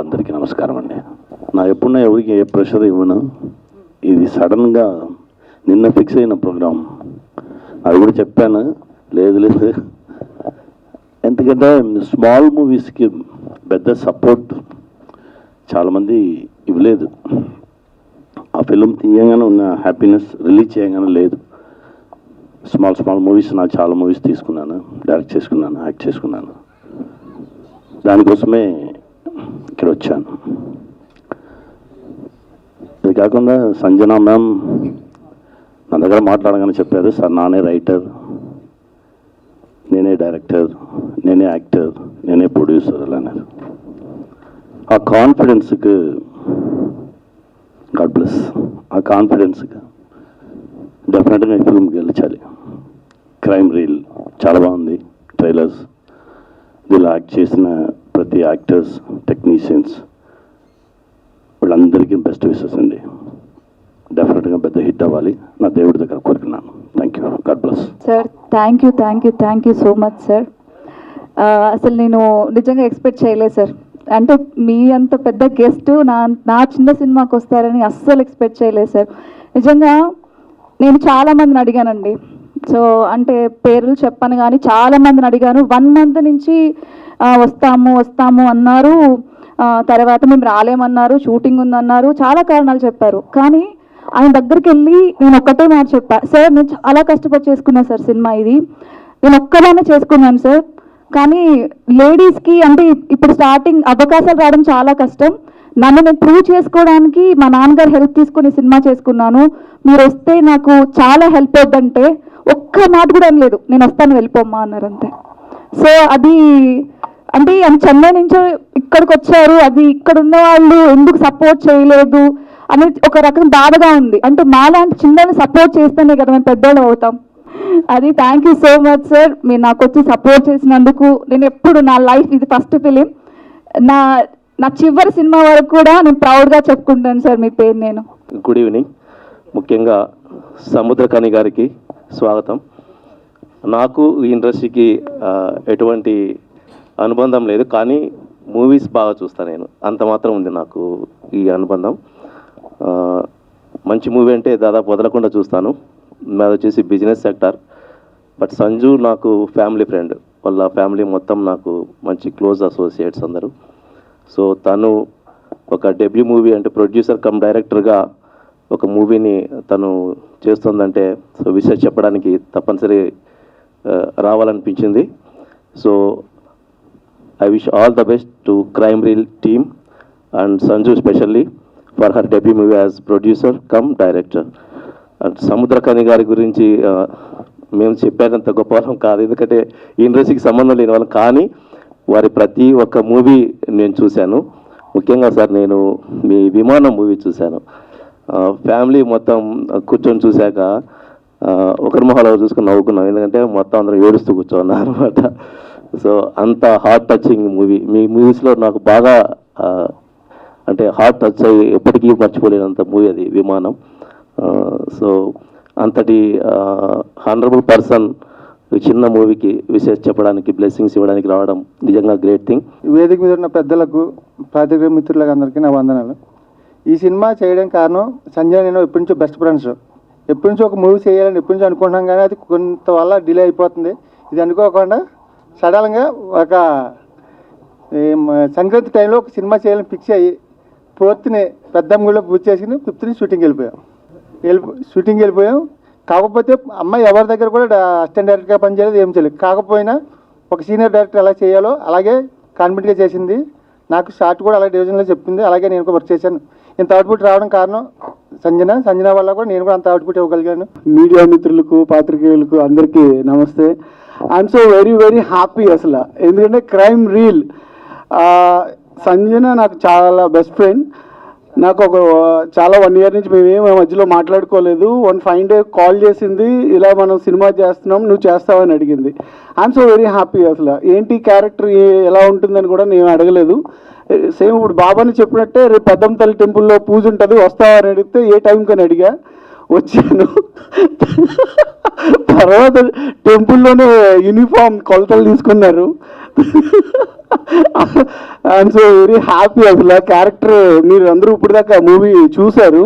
ప్రేక్షకులందరికీ నమస్కారం అండి. ఎప్పుడన్నా ఎవరికి ఏ ప్రెషర్ ఇవ్వను. ఇది సడన్గా నిన్న ఫిక్స్ అయిన ప్రోగ్రాం. అది కూడా చెప్పాను, లేదు ఎందుకంటే స్మాల్ మూవీస్కి పెద్ద సపోర్ట్ చాలామంది ఇవ్వలేదు. ఆ ఫిలిం తీయగానే ఉన్న హ్యాపీనెస్ రిలీజ్ చేయగానే లేదు. స్మాల్ మూవీస్ నాకు చాలా మూవీస్ తీసుకున్నాను, డైరెక్ట్ చేసుకున్నాను, యాక్ట్ చేసుకున్నాను. దానికోసమే ఇక్కడ వచ్చాను. ఇది కాకుండా సంజన మ్యామ్ నా దగ్గర మాట్లాడగానే చెప్పారు, సార్ నానే రైటర్, నేనే డైరెక్టర్, నేనే యాక్టర్, నేనే ప్రొడ్యూసర్ అలా అన్నారు. ఆ కాన్ఫిడెన్స్కి గాడ్ బ్లెస్. ఆ కాన్ఫిడెన్స్కి డెఫినెట్గా ఈ ఫిల్మ్ గెలిచాలి. క్రైమ్ రీల్ చాలా బాగుంది. ట్రైలర్స్, దీనిలో యాక్ట్ చేసిన ప్రతి యాక్టర్స్, టెక్నీషియన్స్ వీళ్ళందరికీ బెస్ట్ విషెస్ అండి. డెఫినెట్గా పెద్ద హిట్ అవ్వాలి, నా దేవుడి దగ్గర కోరుకున్నాను. Thank you, God bless. Sir thank you so much sir. అసలు నేను నిజంగా ఎక్స్పెక్ట్ చేయలేదు సార్. అంటే మీ అంత పెద్ద గెస్ట్ నా చిన్న సినిమాకి వస్తారని అస్సలు ఎక్స్పెక్ట్ చేయలేదు సార్. నిజంగా నేను చాలామందిని అడిగానండి. సో అంటే పేర్లు చెప్పను కానీ చాలామందిని అడిగాను. 1 month నుంచి వస్తాము అన్నారు. తర్వాత మేము రాలేమన్నారు, షూటింగ్ ఉందన్నారు, చాలా కారణాలు చెప్పారు. కానీ ఆయన దగ్గరికి వెళ్ళి నేను ఒక్కటే మాట చెప్పా, సార్ నేను చాలా కష్టపడి చేసుకున్నాను సార్ సినిమా, ఇది నేను ఒక్కదానే చేసుకున్నాను సార్. కానీ లేడీస్కి అంటే ఇప్పుడు స్టార్టింగ్ అవకాశాలు రావడం చాలా కష్టం. నన్ను నేను ప్రూవ్ చేసుకోవడానికి మా నాన్నగారు హెల్ప్ తీసుకుని సినిమా చేసుకున్నాను. మీరు వస్తే నాకు చాలా హెల్ప్ అవుతుందంటే ఒక్క మాట కూడా అనలేదు, నేను వస్తాను వెళ్ళిపోమ్మా అన్నారు అంతే. సో అది అంటే చెన్నై నుంచి ఇక్కడికి వచ్చారు, అది ఇక్కడ ఉన్న వాళ్ళు ఎందుకు సపోర్ట్ చేయలేదు అనేది ఒక రకం బాధగా ఉంది. అంటే మాలాంటి చిన్నని సపోర్ట్ చేస్తేనే కదా మేము పెద్దోళ్ళు అవుతాం. అది thank you so much sir, మీరు నాకు వచ్చి సపోర్ట్ చేసినందుకు. నేను ఎప్పుడు నా లైఫ్ ఇది ఫస్ట్ ఫిలిం, నా చివరి సినిమా వరకు కూడా నేను ప్రౌడ్గా చెప్పుకుంటాను సార్ మీ పేరు. నేను గుడ్ ఈవినింగ్. ముఖ్యంగా సముద్రకని గారికి స్వాగతం. నాకు ఈ ఇండస్ట్రీకి ఎటువంటి అనుబంధం లేదు, కానీ మూవీస్ బాగా చూస్తాను నేను, అంత మాత్రం ఉంది నాకు ఈ అనుబంధం. మంచి మూవీ అంటే దాదాపు వదలకుండా చూస్తాను. నాది వచ్చేసి బిజినెస్ సెక్టార్. బట్ సంజు నాకు ఫ్యామిలీ ఫ్రెండ్, వాళ్ళ ఫ్యామిలీ మొత్తం నాకు మంచి క్లోజ్ అసోసియేట్స్ అందరూ. సో తను ఒక డెబ్యూ మూవీ అంటే ప్రొడ్యూసర్ కమ్ డైరెక్టర్గా ఒక మూవీని తను చేస్తుందంటే సో విషయం చెప్పడానికి తప్పనిసరి రావాలనిపించింది. So I wish all the best to crime reel team and Sanju specially for her debut movie as producer cum director. And Samuthirakani గారి గురించి మేము చెప్పేంత గొప్ప వాళ్ళం కాదు, ఎందుకంటే ఈ ఇండస్ట్రీకి సంబంధం లేని వాళ్ళం. కానీ వారి ప్రతి ఒక్క మూవీ నేను చూశాను. ముఖ్యంగా సార్ నేను మీ విమానం మూవీ చూశాను. ఫ్యామిలీ మొత్తం కూర్చొని చూశాక ఒకరి మొహాలు చూసుకొని నవ్వుకున్నాం, ఎందుకంటే మొత్తం అందరం ఏడుస్తూ కూర్చోన్నారు అనమాట. సో అంత హార్ట్ టచింగ్ మూవీ. మీ మూవీస్లో నాకు బాగా అంటే హార్ట్ టచ్ అయ్యి ఎప్పటికీ మర్చిపోలేనంత మూవీ అది విమానం. సో అంతటి హానరబుల్ పర్సన్ చిన్న మూవీకి విశేష చెప్పడానికి, బ్లెస్సింగ్స్ ఇవ్వడానికి రావడం నిజంగా గ్రేట్ థింగ్. వేదిక మీద ఉన్న పెద్దలకు, పాత్రికేయ మిత్రులకు అందరికీ నా వందనాలు. ఈ సినిమా చేయడానికి కారణం సంజయ్, నేను ఎప్పటి నుంచో బెస్ట్ ఫ్రెండ్స్. ఎప్పటి నుంచో ఒక మూవీ చేయాలని ఎప్పటి నుంచో అనుకుంటున్నాం, కానీ అది కొంత వల్ల డిలే అయిపోతుంది. ఇది అనుకోకుండా సడన్గా ఒక సంక్రాంతి టైంలో ఒక సినిమా చేయాలని ఫిక్స్ అయ్యి 4th పెద్దమ్మగుడిలో పూజ చేసుకుని 5th షూటింగ్ వెళ్ళిపోయాం. కాకపోతే అమ్మాయి ఎవరి దగ్గర కూడా అసిస్టెంట్ డైరెక్టర్గా పనిచేయలేదు, ఏం చేయలేదు. కాకపోయినా ఒక సీనియర్ డైరెక్టర్ ఎలా చేయాలో అలాగే కాన్ఫిడెంట్గా చేసింది. నాకు షార్ట్ కూడా అలాగే డివిజన్లో చెప్పింది, అలాగే నేను కూడా వర్క్ చేశాను. ఇంత అవుట్పుట్ రావడం కారణం సంజన వల్ల కూడా నేను కూడా అంత అవుట్పుట్ ఇవ్వగలిగాను. మీడియా మిత్రులకు, పాత్రికేయులకు అందరికీ నమస్తే. I'm so very very happy అసలు, ఎందుకంటే క్రైమ్ రీల్ సంజన నాకు చాలా బెస్ట్ ఫ్రెండ్. నాకు చాలా 1 year నుంచి మేమేమో మధ్యలో మాట్లాడుకోలేదు. వన్ ఫైన్ డే కాల్ చేసింది, ఇలా మనం సినిమా చేస్తున్నాం, నువ్వు చేస్తావని అడిగింది. I'm so very happy. అసలు ఏంటి క్యారెక్టర్ ఎలా ఉంటుందని కూడా నేను అడగలేదు. సేమ్ ఇప్పుడు బాబాని చెప్పినట్టే రేపు పెద్దమ్మ తల్లి టెంపుల్లో పూజ ఉంటుంది, వస్తావని అడిగితే ఏ టైంకి అని అడిగా, వచ్చాను. తర్వాత టెంపుల్లోనే యూనిఫామ్ కొలతలు తీసుకున్నారు. I'm so very happy. అసలు క్యారెక్టర్ మీరు అందరూ ఇప్పుడు దాకా మూవీ చూశారు,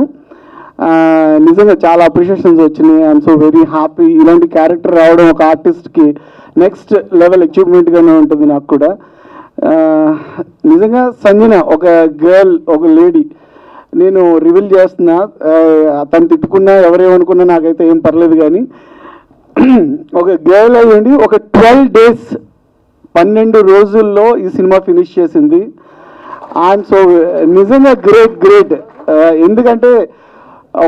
నిజంగా చాలా అప్రిషియేషన్స్ వచ్చినాయి. I'm so very happy. ఇలాంటి క్యారెక్టర్ రావడం ఒక ఆర్టిస్ట్కి నెక్స్ట్ లెవెల్ అచీవ్మెంట్గానే ఉంటుంది నాకు కూడా. నిజంగా సంజన ఒక గర్ల్, ఒక లేడీ, నేను రివీల్ చేస్తున్నా, తను తిట్టుకున్నా ఎవరేమనుకున్నా నాకైతే ఏం పర్లేదు, కానీ ఒక గర్ల్ అయ్యండి ఒక 12 days 12 రోజుల్లో ఈ సినిమా ఫినిష్ చేసింది. అండ్ సో నిజంగా గ్రేట్. ఎందుకంటే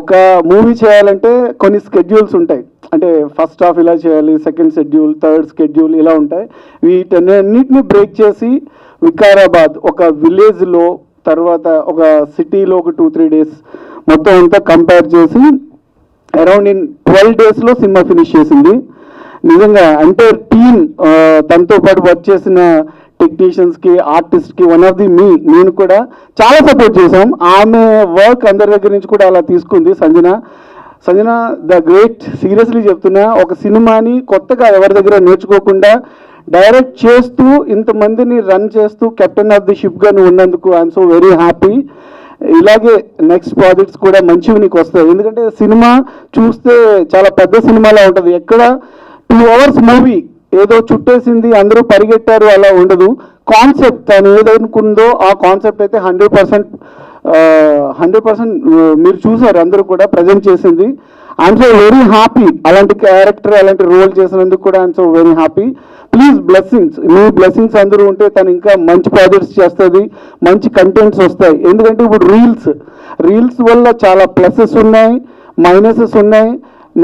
ఒక మూవీ చేయాలంటే కొన్ని స్కెడ్యూల్స్ ఉంటాయి, అంటే ఫస్ట్ హాఫ్ ఇలా చేయాలి, సెకండ్ షెడ్యూల్, థర్డ్ షెడ్యూల్ ఇలా ఉంటాయి. వీటన్నిటిని బ్రేక్ చేసి వికారాబాద్ ఒక విలేజ్లో, తర్వాత ఒక సిటీలో ఒక 2-3 days మొత్తం అంతా కంపేర్ చేసి అరౌండ్ ఇన్ 12 daysలో సినిమా ఫినిష్ చేసింది. నిజంగా అంటే టీమ్, తనతో పాటు వర్క్ చేసిన టెక్నీషియన్స్కి, ఆర్టిస్ట్కి, వన్ ఆఫ్ ది నేను కూడా చాలా సపోర్ట్ చేశాం. ఆమె వర్క్ అందరి దగ్గర నుంచి కూడా అలా తీసుకుంది సంజన ద గ్రేట్. సీరియస్లీ చెప్తున్నా, ఒక సినిమాని కొత్తగా ఎవరి దగ్గర నేర్చుకోకుండా డైరెక్ట్ చేస్తూ ఇంతమందిని రన్ చేస్తూ కెప్టెన్ ఆఫ్ ది షిప్గా నువ్వు ఉన్నందుకు ఐఎమ్ సో వెరీ హ్యాపీ. ఇలాగే నెక్స్ట్ ప్రాజెక్ట్స్ కూడా మంచివి నీకు వస్తాయి. ఎందుకంటే సినిమా చూస్తే చాలా పెద్ద సినిమాలా ఉంటుంది. ఎక్కడ 2 hours మూవీ ఏదో చుట్టేసింది అందరూ పరిగెట్టారు అలా ఉండదు. కాన్సెప్ట్ తను ఏదనుకుందో ఆ కాన్సెప్ట్ అయితే 100% మీరు చూసారు, అందరూ కూడా ప్రజెంట్ చేసింది. I'm so very happy. అలాంటి క్యారెక్టర్, అలాంటి రోల్ చేసినందుకు కూడా I'm so very happy. Please blessings, me blessings అందరూ ఉంటే తను ఇంకా మంచి ప్రాజెక్ట్స్ చేస్తుంది, మంచి కంటెంట్స్ వస్తాయి. ఎందుకంటే ఇప్పుడు రీల్స్ వల్ల చాలా ప్లసెస్ ఉన్నాయి, మైనసెస్ ఉన్నాయి,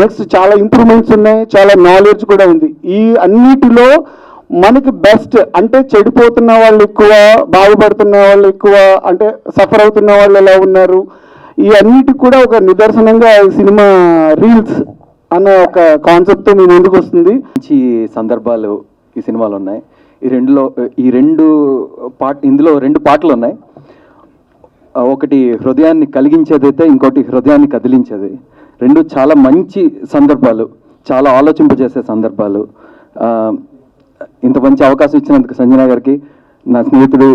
నెక్స్ట్ చాలా ఇంప్రూవ్మెంట్స్ ఉన్నాయి, చాలా నాలెడ్జ్ కూడా ఉంది. ఈ అన్నిటిలో మనకి బెస్ట్ అంటే చెడిపోతున్న వాళ్ళు ఎక్కువ, బాగుపడుతున్న వాళ్ళు ఎక్కువ, అంటే సఫర్ అవుతున్న వాళ్ళు ఎలా ఉన్నారు, ఈ అన్నిటికి కూడా ఒక నిదర్శనంగా ఈ సినిమా రీల్స్ అన్న ఒక కాన్సెప్ట్తో మీ ముందుకు వస్తుంది. మంచి సందర్భాలు ఈ సినిమాలో ఉన్నాయి. ఇందులో 2 పాటలు ఉన్నాయి. ఒకటి హృదయాన్ని కలిగించేదైతే, ఇంకోటి హృదయాన్ని కదిలించేది. 2 చాలా మంచి సందర్భాలు, చాలా ఆలోచింపజేసే సందర్భాలు. ఇంత మంచి అవకాశం ఇచ్చినందుకు సంజన గారికి, నా స్నేహితుడు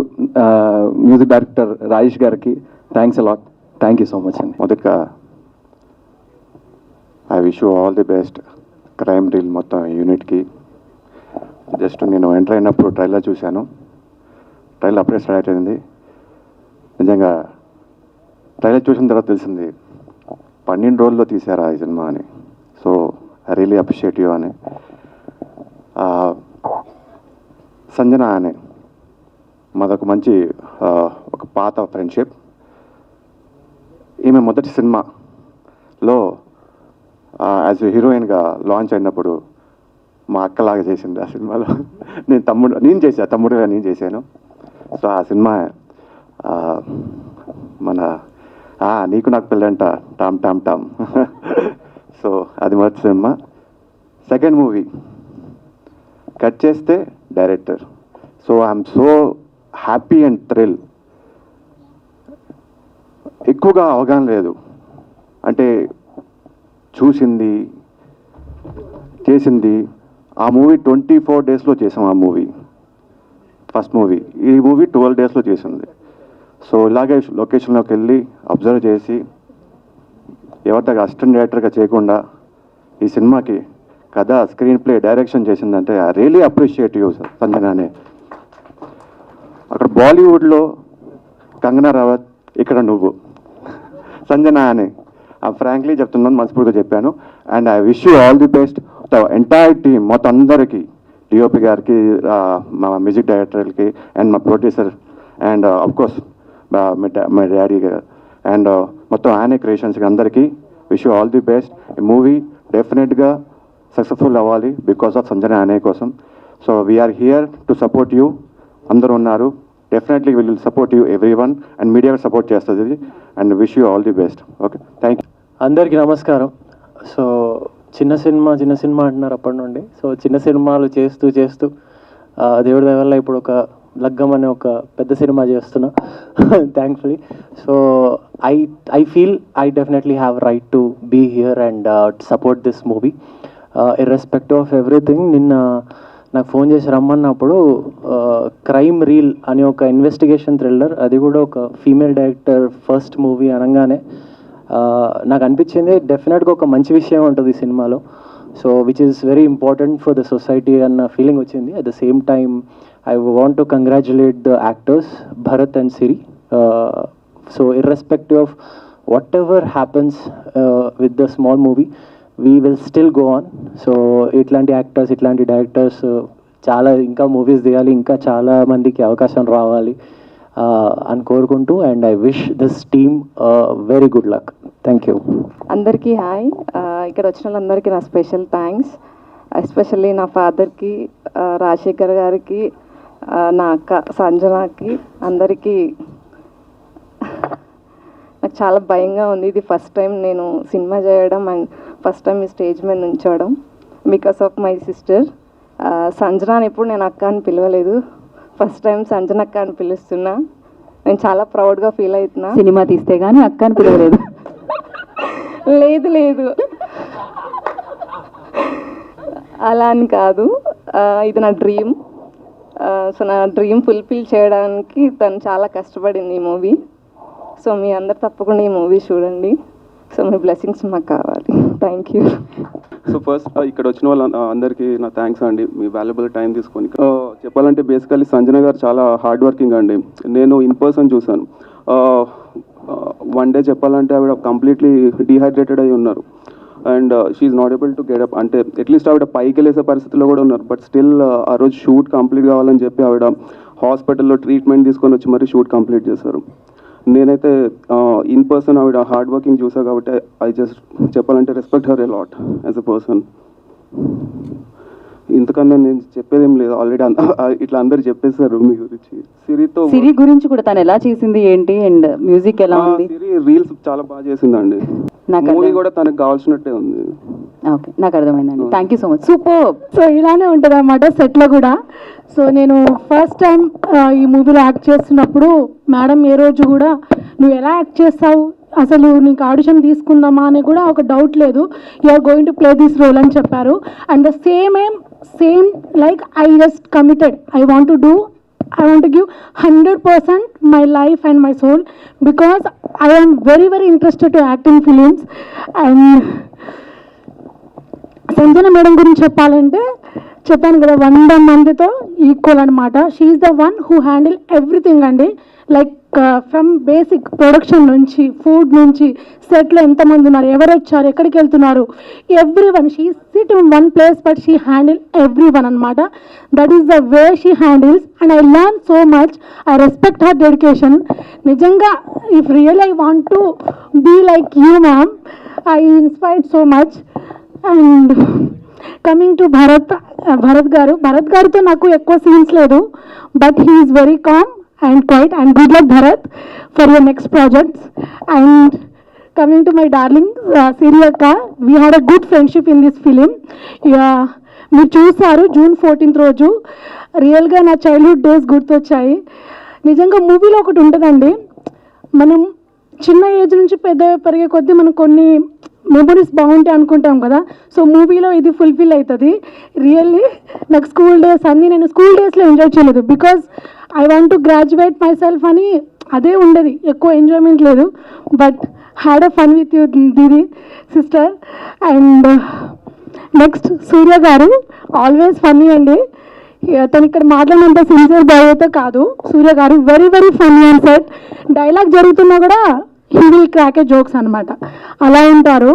మ్యూజిక్ డైరెక్టర్ రాజేష్ గారికి thanks a lot. Thank you so much అండి. మొదటగా I wish you all the best crime reel మొత్తం యూనిట్కి. జస్ట్ నేను ఎంటర్ అయినప్పుడు ట్రైలర్ చూశాను, ట్రైలర్ అప్పుడే స్టార్ట్ అయింది. నిజంగా ట్రైలర్ చూసిన తర్వాత తెలిసింది 12 రోజుల్లో తీశారా ఈ సినిమా అని. So I really appreciate you అని. సంజన అని మాదొక మంచి ఒక పాత ఫ్రెండ్షిప్. ఈమె మొదటి సినిమాలో యాజ్ ఎ హీరోయిన్గా లాంచ్ అయినప్పుడు మా అక్కలాగా చేసింది ఆ సినిమాలో. తమ్ముడుగా నేను చేశాను. సో ఆ సినిమా మన నీకు నాకు పెళ్ళంట టామ్ టామ్ టామ్. సో అది మొదటి సినిమా. సెకండ్ మూవీ కట్ చేస్తే director. So I'm so happy and thrill. ఎక్కువగా అవగాహన లేదు, అంటే చూసింది చేసింది. ఆ మూవీ 24 daysలో చేసాం. ఆ మూవీ ఫస్ట్ మూవీ, ఈ మూవీ 12 daysలో చేసింది. సో ఇలాగే లొకేషన్లోకి వెళ్ళి అబ్జర్వ్ చేసి ఎవరి అసిస్టెంట్ డైరెక్టర్గా చేయకుండా ఈ సినిమాకి కథ, స్క్రీన్ ప్లే, డైరెక్షన్ చేసిందంటే ఐ రియలీ అప్రిషియేట్ యూ సంజనానే. అక్కడ బాలీవుడ్లో కంగనా రనౌత్, ఇక్కడ నువ్వు సంజన అని ఫ్రాంక్లీ చెప్తున్నాను, మనస్ఫూర్తిగా చెప్పాను. And I wish you all the best the entire team మొత్తం అందరికీ, డిఓపి గారికి, మా మ్యూజిక్ డైరెక్టర్కి, అండ్ మా ప్రొడ్యూసర్, అండ్ అఫ్కోర్స్ మా డాడీ గారు, అండ్ మొత్తం ఆనే క్రియేషన్స్కి అందరికీ wish you all the best. ఈ మూవీ డెఫినెట్గా సక్సెస్ఫుల్ అవ్వాలి బికాస్ ఆఫ్ సంజన అనే కోసం. So we are here to support you. అందరూ ఉన్నారు, definitely will support you every one, and media support చేస్తుంది. And wish you all the best. Okay, thank you. అందరికీ నమస్కారం. సో చిన్న సినిమా అంటున్నారు అప్పటి నుండి. సో చిన్న సినిమాలు చేస్తూ దేవుడి దయ వల్ల ఇప్పుడు ఒక లగ్గం అనే ఒక పెద్ద సినిమా చేస్తున్నా thankfully. So I feel I definitely have right to be here and support this movie irrespective of everything. నిన్న నాకు ఫోన్ చేసి రమ్మన్నప్పుడు క్రైమ్ రీల్ అని ఒక ఇన్వెస్టిగేషన్ థ్రిల్లర్, అది కూడా ఒక ఫీమేల్ డైరెక్టర్ ఫస్ట్ మూవీ అనగానే నాకు అనిపించింది డెఫినెట్గా ఒక మంచి విషయం ఉంటుంది ఈ సినిమాలో. So which is very important for the society అన్న ఫీలింగ్ వచ్చింది. At the same time I want to congratulate the actors Bharat and Siri. So irrespective of what ever happens with the small movie, we will still go on. So ఇట్లాంటి actors, ఇట్లాంటి directors చాలా ఇంకా movies తీయాలి, ఇంకా చాలా మందికి అవకాశం రావాలి అని కోరుకుంటూ, and I wish this team very good luck. Thank you. అందరికీ హాయ్. ఇక్కడ వచ్చిన వాళ్ళందరికీ నా స్పెషల్ థ్యాంక్స్. ఎస్పెషల్లీ నా ఫాదర్కి, రాజశేఖర్ గారికి, నా అక్క సంజనాకి, అందరికీ. నాకు చాలా భయంగా ఉంది. ఇది ఫస్ట్ టైం నేను సినిమా చేయడం అండ్ ఫస్ట్ టైం ఈ స్టేజ్ మీద నుంచోవడం బికాస్ ఆఫ్ మై సిస్టర్. సంజనాని ఎప్పుడు నేను అక్క అని పిలవలేదు, ఫస్ట్ టైం సంజన అక్క అని పిలుస్తున్నా. నేను చాలా ప్రౌడ్గా ఫీల్ అవుతున్నా. సినిమా తీస్తే కానీ అక్క అని పిలవలేదు. లేదు లేదు, అలా అని కాదు. ఇది నా డ్రీమ్. సో నా డ్రీమ్ ఫుల్ఫిల్ చేయడానికి తను చాలా కష్టపడింది ఈ మూవీ. సో మీ అందరు తప్పకుండా ఈ మూవీ చూడండి. సో మీ బ్లెస్సింగ్స్ మాకు కావాలి. Thank you. సో ఫస్ట్ ఇక్కడ వచ్చిన వాళ్ళ అందరికీ నా థ్యాంక్స్ అండి, మీ వాల్యుబుల్ టైం తీసుకొని. చెప్పాలంటే బేసికలీ సంజన గారు చాలా హార్డ్ వర్కింగ్ అండి. నేను ఇన్ పర్సన్ చూశాను. వన్ డే చెప్పాలంటే ఆవిడ కంప్లీట్లీ డీహైడ్రేటెడ్ అయి ఉన్నారు. And she's not able to get up. అంటే అట్లీస్ట్ ఆవిడ పైకి వెళ్ళేసే పరిస్థితిలో కూడా ఉన్నారు. బట్ స్టిల్ ఆ రోజు షూట్ కంప్లీట్ కావాలని చెప్పి ఆవిడ హాస్పిటల్లో ట్రీట్మెంట్ తీసుకొని వచ్చి మరీ షూట్ కంప్లీట్ చేశారు. నేనైతే ఇన్ పర్సన్ ఆవిడ హార్డ్ వర్కింగ్ చూసా కాబట్టి ఐ జస్ట్ చెప్పాలంటే respect her a lot as a person. ఇంతకన్నా నేను చెప్పేదేం లేదు, ఆల్రెడీ ఇట్లా అందరు చెప్పేశారు మీ గురించి. సిరి గురించి కూడా తను ఎలా చేసింది ఏంటి అండ్ మ్యూజిక్ ఎలా ఉంది? సిరి రీల్స్ చాలా బాగా చేసిందండి. మూవీ కూడా తనకు కావాల్సినట్టే ఉంది. ఓకే, నాకు అర్థమైందండి. Thank you so much. Super. So ఇలానే ఉంటుంది అన్నమాట సెట్లో కూడా. సో నేను ఫస్ట్ టైం ఈ మూవీలో యాక్ట్ చేస్తున్నప్పుడు మేడం ఏ రోజు కూడా నువ్వు ఎలా యాక్ట్ చేస్తావు, అసలు నీకు ఆడిషన్ తీసుకుందామా అని కూడా ఒక డౌట్ లేదు, you are going to play this role అని చెప్పారు. And the same like I just committed, I want to give 100% my life and my soul because I am very very interested to act in films. And Sanjana madam గురించి చెప్పాలంటే చెప్పాను కదా 100 మందితో equal అనమాట. She is the one who handle everything అండి. Like from basic production నుంచి, food నుంచి, సెట్లో ఎంతమంది ఉన్నారు, ఎవరు వచ్చారు, ఎక్కడికి వెళ్తున్నారు, every one. She sit in one place but she handle every one అనమాట. That is the way she handles and I learn so much. I respect her dedication. నిజంగా if real I want to be like you ma'am, I inspired so much. And coming to Bharat గారితో నాకు ఎక్కువ scenes లేదు, but he is very calm and quiet, and good luck Bharat for your next projects. And coming to my darling Siri akka, we had a good friendship in this film. మీరు చూసారు June 14th రోజు. రియల్గా నా childhood days గుర్తొచ్చాయి. నిజంగా మూవీలో ఒకటి ఉంటుందండి, మనం చిన్న ఏజ్ నుంచి పెద్ద పెరిగే కొద్దీ మనం కొన్ని మెమరీస్ బాగుంటాయి అనుకుంటాం కదా. సో మూవీలో ఇది ఫుల్ఫిల్ అవుతుంది. రియల్లీ నాకు స్కూల్ డేస్ అన్నీ నేను స్కూల్ డేస్లో ఎంజాయ్ చేయలేదు because I want to graduate my self అని అదే ఉండేది, ఎక్కువ ఎంజాయ్మెంట్ లేదు. But had a fun with you దీది సిస్టర్. అండ్ నెక్స్ట్ సూర్య గారు ఆల్వేస్ ఫన్నీ అండి. తను ఇక్కడ మాట్లాడినంత సిన్సియర్ బాయ్ అయితే కాదు. సూర్య గారు very very funny and set. Dialogue జరుగుతున్నా కూడా he will crack A jokes అనమాట, అలా ఉంటారు.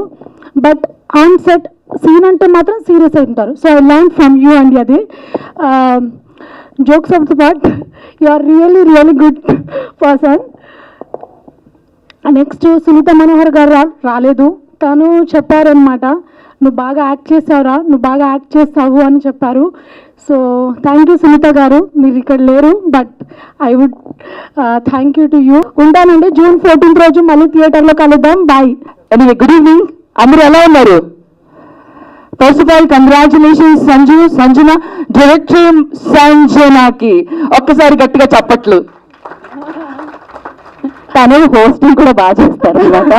బట్ ఆన్ సెట్ సీన్ అంటే మాత్రం సీరియస్ అయి ఉంటారు. So I learn from you అండి. అది jokes of the part, you are really really good person. Next Sunita Manohar గారు రాలేదు. తను చెప్పారనమాట, నువ్వు బాగా యాక్ట్ చేసావురా, నువ్వు బాగా యాక్ట్ చేస్తావు అని చెప్పారు. సో థ్యాంక్ యూ సునీత గారు, మీరు ఇక్కడ లేరు but I would thank you to you. ఉంటానండి. June 14th రోజు మళ్ళీ థియేటర్లో కలుద్దాం. బాయ్. Anyway, good evening. అందరూ ఎలా ఉన్నారు? First of all congratulations Sanjana, director సంజనాకి ఒక్కసారి గట్టిగా చప్పట్లు. తను హోస్టింగ్ కూడా బాగా చేస్తారు అనమాట.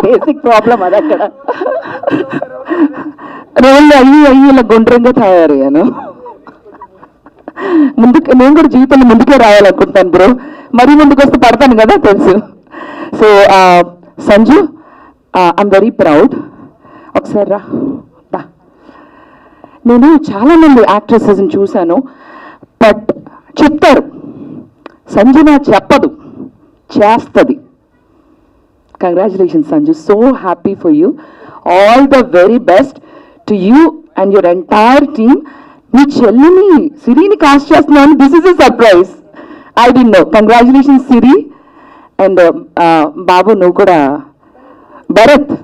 బేసిక్ ప్రాబ్లం అది. అక్కడ రోజు అయ్యి ఇలా గుండ్రంగా తయారయ్యాను. ముందుకు నేను కూడా జీవితంలో ముందుకే రావాలనుకుంటాను బ్రో. మరీ ముందుకు వస్తే పడతాను కదా తెలుసు. So Sanju, I'm very proud. ఒకసారి రా. నేను చాలామంది యాక్ట్రెసెస్ని చూశాను, బట్ చెప్తారు, సంజన చెప్పదు, చేస్తుంది. Congratulations Sanju, so happy for you. All the very best to you and your entire team. మీ చెల్లిని సిరిని కాస్ట్ చేస్తున్నాను. This is a surprise. I డి నో. కంగ్రాచులేషన్స్ సిరి. అండ్ బాబు నువ్వు కూడా, భరత్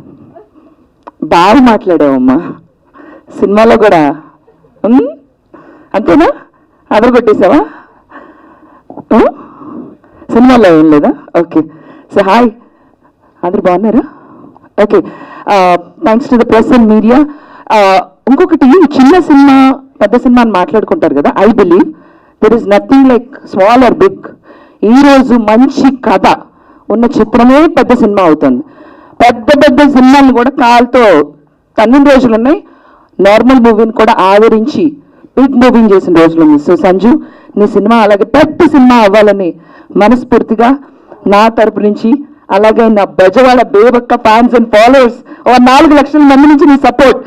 బాగా మాట్లాడావమ్మా సినిమాలో కూడా. అంతేనా? అదర్ కొట్టేసావా? సినిమాలో ఏం లేదా? ఓకే. సో హాయ్, అందరు బాగున్నారా? Okay, thanks to the press and media. ఇంకొకటి, చిన్న సినిమా పెద్ద సినిమా అని మాట్లాడుకుంటారు కదా. I believe there is nothing like small or big. ఈరోజు మంచి కథ ఉన్న చిత్రమే పెద్ద సినిమా అవుతుంది. పెద్ద పెద్ద సినిమాలు కూడా కాలుతో తన్నిన రోజులు ఉన్నాయి. నార్మల్ మూవీని కూడా ఆదరించి బిగ్ మూవీని చేసిన రోజులు ఉంది. సో సంజు, నీ సినిమా అలాగే పెద్ద సినిమా అవ్వాలని మనస్ఫూర్తిగా నా తరపు నుంచి, అలాగే నా బెజవాడ బేబక్క ఫ్యాన్స్ అండ్ ఫాలోవర్స్ 4 లక్షల మంది నుంచి నీ support.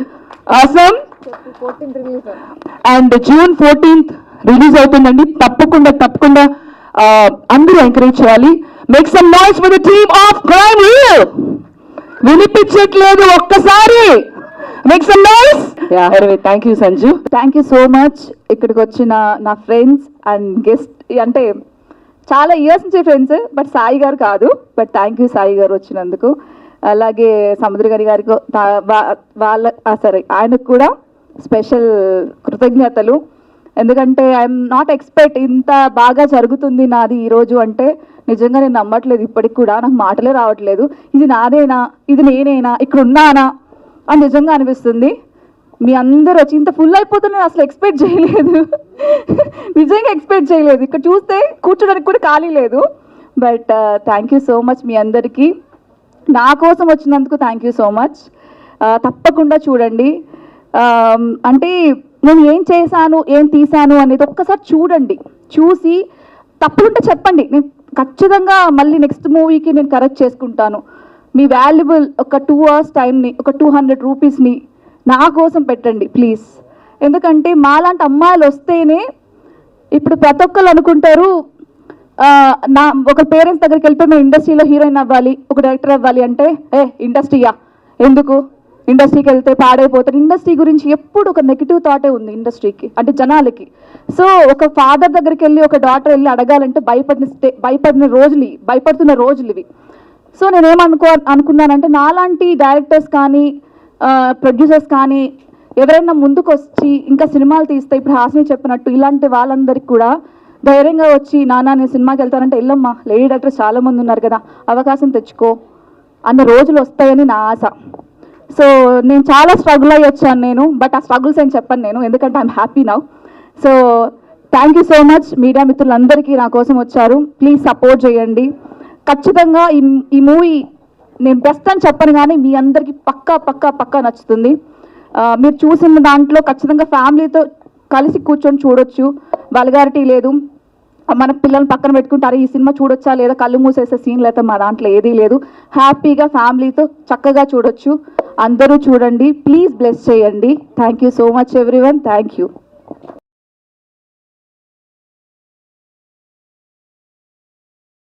Awesome. And June 14th release అవుతుందండి. తప్పకుండా అందరూ ఎంకరేజ్ చేయాలి. Make some noise for the team of crime reel. వినిపించట్లేదు, ఒక్కసారి make some noise. Thank you Sanju. Thank you so much. ఇక్కడికి వచ్చిన నా ఫ్రెండ్స్ అండ్ గెస్ట్, అంటే చాలా ఇయర్స్ నుంచి ఫ్రెండ్స్, బట్ సాయి గారు కాదు. బట్ థ్యాంక్ యూ సాయి గారు వచ్చినందుకు. అలాగే సముద్ర గారికి సరే ఆయనకు కూడా స్పెషల్ కృతజ్ఞతలు. ఎందుకంటే ఐఎమ్ నాట్ ఎక్స్పెక్ట్ ఇంత బాగా జరుగుతుంది నాది ఈరోజు అంటే. నిజంగా నేను నమ్మట్లేదు ఇప్పటికి కూడా, నాకు మాటలే రావట్లేదు. ఇది నాదేనా, ఇది నేనేనా, ఇక్కడ ఉన్నానా అని నిజంగా అనిపిస్తుంది. మీ అందరూ వచ్చి ఇంత ఫుల్ అయిపోతుంది నేను అసలు ఎక్స్పెక్ట్ చేయలేదు. నిజంగా ఎక్స్పెక్ట్ చేయలేదు. ఇక్కడ చూస్తే కూర్చోడానికి కూడా ఖాళీ లేదు. But thank you so much మీ అందరికీ. నా కోసం వచ్చినందుకు థ్యాంక్ యూ సో మచ్. తప్పకుండా చూడండి. అంటే నేను ఏం చేశాను, ఏం తీశాను అనేది ఒక్కసారి చూడండి. చూసి తప్పులుంటే చెప్పండి. నేను ఖచ్చితంగా మళ్ళీ నెక్స్ట్ మూవీకి నేను కరెక్ట్ చేసుకుంటాను. మీ వాల్యుబుల్ ఒక 2 hours టైంని, ఒక 200 రూపీస్ని నా కోసం పెట్టండి ప్లీజ్. ఎందుకంటే మాలాంటి అమ్మాయిలు వస్తేనే ఇప్పుడు ప్రతి ఒక్కరు అనుకుంటారు, ఒక పేరెంట్స్ దగ్గరికి వెళ్ళిపోయి మేము ఇండస్ట్రీలో హీరోయిన్ అవ్వాలి, ఒక డైరెక్టర్ అవ్వాలి అంటే ఇండస్ట్రీయా ఎందుకు, ఇండస్ట్రీకి వెళ్తే పాడైపోతారు. ఇండస్ట్రీ గురించి ఎప్పుడు ఒక నెగిటివ్ థాటే ఉంది ఇండస్ట్రీకి, అంటే జనాలకి. సో ఒక ఫాదర్ దగ్గరికి వెళ్ళి ఒక డాటర్ వెళ్ళి అడగాలంటే భయపడుతున్న రోజులు ఇవి. సో అనుకున్నానంటే నాలాంటి డైరెక్టర్స్ కానీ ప్రొడ్యూసర్స్ కానీ ఎవరైనా ముందుకు వచ్చి ఇంకా సినిమాలు తీస్తే, ఇప్పుడు హాసిని చెప్పినట్టు ఇలాంటి వాళ్ళందరికీ కూడా ధైర్యంగా వచ్చి నాన్న నేను సినిమాకి వెళ్తానంటే వెళ్ళమ్మా, లేడీ డైరెక్టర్స్ చాలామంది ఉన్నారు కదా, అవకాశం తెచ్చుకో అన్న రోజులు వస్తాయని నా ఆశ. సో నేను చాలా స్ట్రగుల్ అయ్యి వచ్చాను నేను, బట్ ఆ స్ట్రగుల్స్ ఏం చెప్పను నేను, ఎందుకంటే I'm happy now. So thank you so much media మిత్రులందరికీ నా కోసం వచ్చారు. ప్లీజ్ సపోర్ట్ చేయండి. ఖచ్చితంగా ఈ మూవీ నేను బెస్ట్ అని చెప్పను కానీ మీ అందరికీ పక్కా నచ్చుతుంది. మీరు చూసిన దాంట్లో ఖచ్చితంగా ఫ్యామిలీతో కలిసి కూర్చొని చూడొచ్చు. వల్గారిటీ లేదు. మన పిల్లల్ని పక్కన పెట్టుకుంటారు ఈ సినిమా చూడొచ్చా లేదా కళ్ళు మూసేసే సీన్లు అయితే మా దాంట్లో ఏదీ లేదు. హ్యాపీగా ఫ్యామిలీతో చక్కగా చూడొచ్చు. అందరూ చూడండి. ప్లీజ్ బ్లెస్ చేయండి. Thank you so much everyone. Thank you.